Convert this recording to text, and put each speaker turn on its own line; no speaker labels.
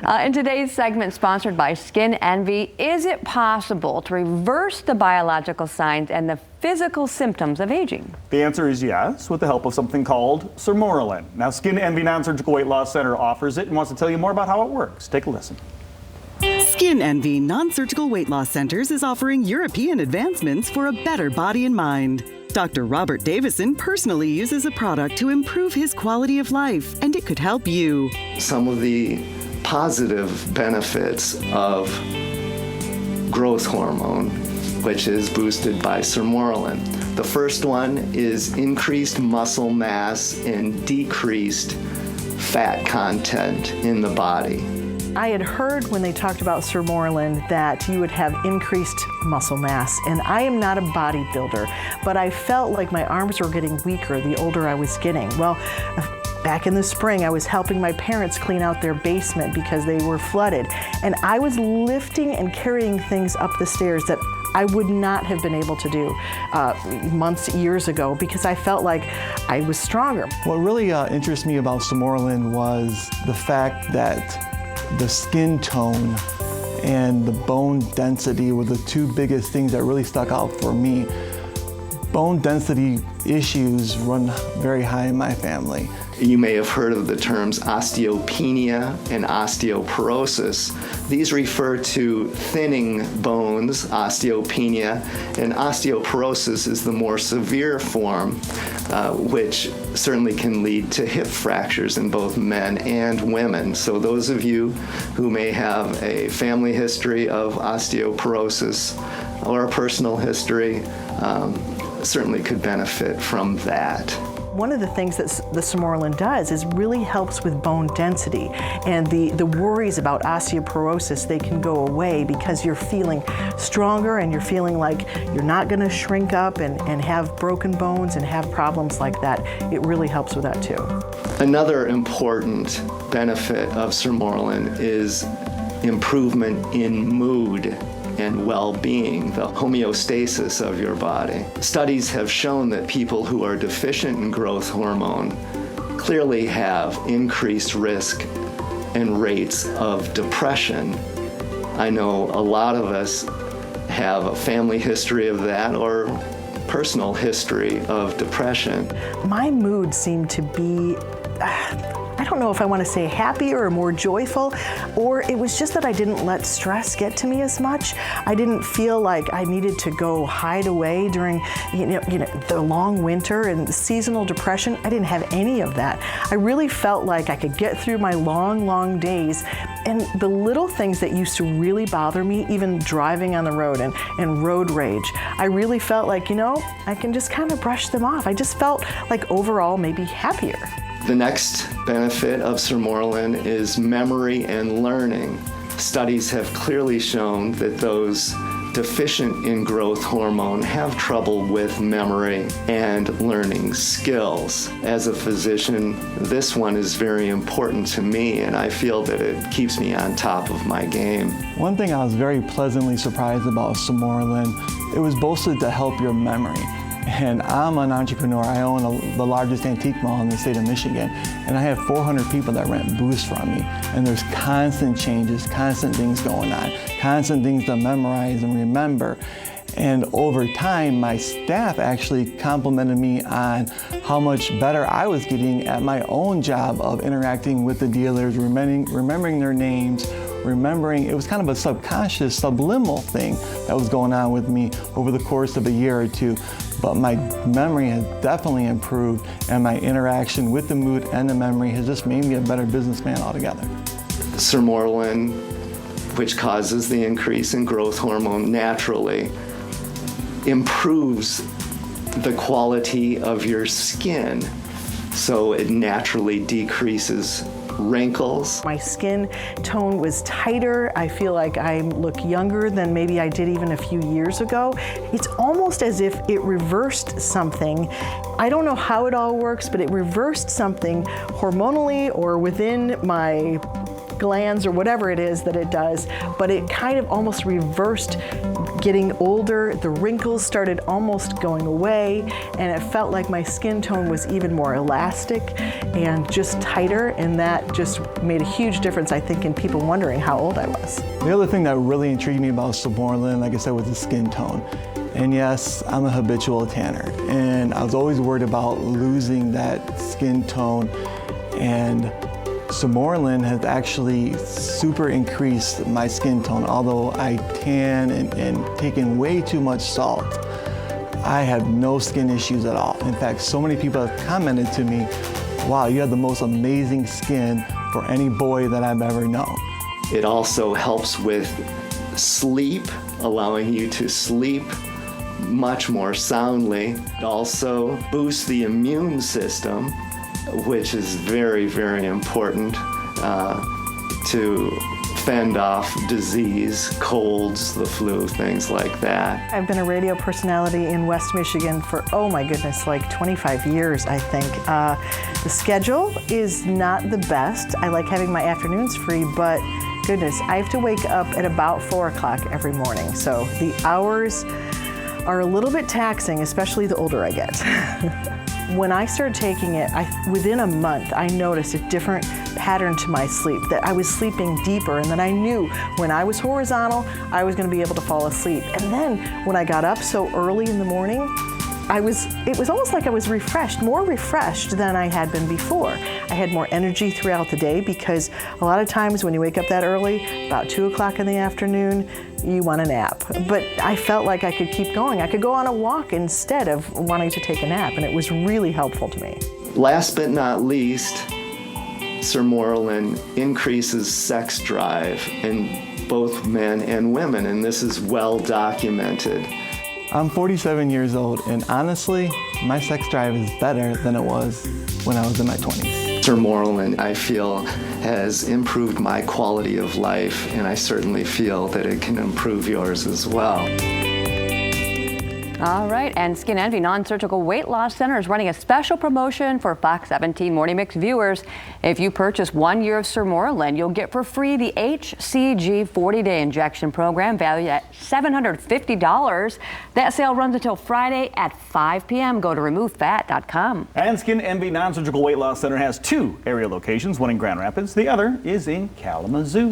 In today's segment, sponsored by Skin Envy, is it possible to reverse the biological signs and the physical symptoms of aging?
The answer is yes, with the help of something called Sermorelin. Now, Skin Envy Non-Surgical Weight Loss Center offers it and wants to tell you more about how it works. Take a listen.
Skin Envy Non-Surgical Weight Loss Centers is offering European advancements for a better body and mind. Dr. Robert Davison personally uses a product to improve his quality of life, and it could help you.
Some of the positive benefits of growth hormone, which is boosted by Sermorelin. The first one is increased muscle mass and decreased fat content in the body.
I had heard when they talked about Sermorelin that you would have increased muscle mass, and I am not a bodybuilder, but I felt like my arms were getting weaker the older I was getting. Well, back in the spring, I was helping my parents clean out their basement because they were flooded, and I was lifting and carrying things up the stairs that I would not have been able to do years ago because I felt like I was stronger.
What really interests me about Sermorelin was the fact that the skin tone and the bone density were the two biggest things that really stuck out for me. Bone density issues run very high in my family.
You may have heard of the terms osteopenia and osteoporosis. These refer to thinning bones, osteopenia, and osteoporosis is the more severe form, which certainly can lead to hip fractures in both men and women. So those of you who may have a family history of osteoporosis or a personal history certainly could benefit from that.
One of the things that the Sermorelin does is really helps with bone density, and the worries about osteoporosis, they can go away because you're feeling stronger and you're feeling like you're not going to shrink up and have broken bones and have problems like that. It really helps with that too.
Another important benefit of Sermorelin is improvement in mood and well-being, the homeostasis of your body. Studies have shown that people who are deficient in growth hormone clearly have increased risk and rates of depression. I know a lot of us have a family history of that or personal history of depression.
My mood seemed to be I don't know if I want to say happier or more joyful, or it was just that I didn't let stress get to me as much. I didn't feel like I needed to go hide away during the long winter and seasonal depression. I didn't have any of that. I really felt like I could get through my long days, and the little things that used to really bother me, even driving on the road and road rage, I really felt like, I can just kind of brush them off. I just felt like overall maybe happier.
The next benefit of Sermorelin is memory and learning. Studies have clearly shown that those deficient in growth hormone have trouble with memory and learning skills. As a physician, this one is very important to me, and I feel that it keeps me on top of my game.
One thing I was very pleasantly surprised about Sermorelin, it was boasted to help your memory. And I'm an entrepreneur. I own the largest antique mall in the state of Michigan, and I have 400 people that rent booths from me. And there's constant changes, constant things going on, constant things to memorize and remember. And over time, my staff actually complimented me on how much better I was getting at my own job of interacting with the dealers, remembering their names, it was kind of a subconscious, subliminal thing that was going on with me over the course of a year or two. But my memory has definitely improved, and my interaction with the mood and the memory has just made me a better businessman altogether.
Sermorelin, which causes the increase in growth hormone naturally, improves the quality of your skin, so it naturally decreases wrinkles.
My skin tone was tighter. I feel like I look younger than maybe I did even a few years ago. It's almost as if it reversed something. I don't know how it all works, but it reversed something hormonally or within my glands or whatever it is that it does, but it kind of almost reversed getting older. The wrinkles started almost going away, and it felt like my skin tone was even more elastic and just tighter, and that just made a huge difference, I think, in people wondering how old I was.
The other thing that really intrigued me about Sermorelin, like I said, was the skin tone. And yes, I'm a habitual tanner, and I was always worried about losing that skin tone. And Sermorelin has actually super increased my skin tone. Although I tan and take in way too much salt, I have no skin issues at all. In fact, so many people have commented to me, wow, you have the most amazing skin for any boy that I've ever known.
It also helps with sleep, allowing you to sleep much more soundly. It also boosts the immune system, which is very, very important to fend off disease, colds, the flu, things like that.
I've been a radio personality in West Michigan for, oh my goodness, like 25 years, I think. The schedule is not the best. I like having my afternoons free, but goodness, I have to wake up at about 4 o'clock every morning. So the hours are a little bit taxing, especially the older I get. When I started taking it, within a month, I noticed a different pattern to my sleep, that I was sleeping deeper, and that I knew when I was horizontal, I was going to be able to fall asleep. And then when I got up so early in the morning, it was almost like I was refreshed, more refreshed than I had been before. I had more energy throughout the day, because a lot of times when you wake up that early, about 2 o'clock in the afternoon, you want a nap. But I felt like I could keep going. I could go on a walk instead of wanting to take a nap, and it was really helpful to me.
Last but not least, Sermorelin increases sex drive in both men and women, and this is well documented.
I'm 47 years old, and honestly, my sex drive is better than it was when I was in my 20s.
Sermorelin, I feel, has improved my quality of life, and I certainly feel that it can improve yours as well.
All right, and Skin Envy Non-Surgical Weight Loss Center is running a special promotion for Fox 17 Morning Mix viewers. If you purchase 1 year of Sermorelin, you'll get for free the HCG 40-day injection program valued at $750. That sale runs until Friday at 5 p.m. Go to removefat.com.
And Skin Envy Non-Surgical Weight Loss Center has 2 area locations, one in Grand Rapids, the other is in Kalamazoo.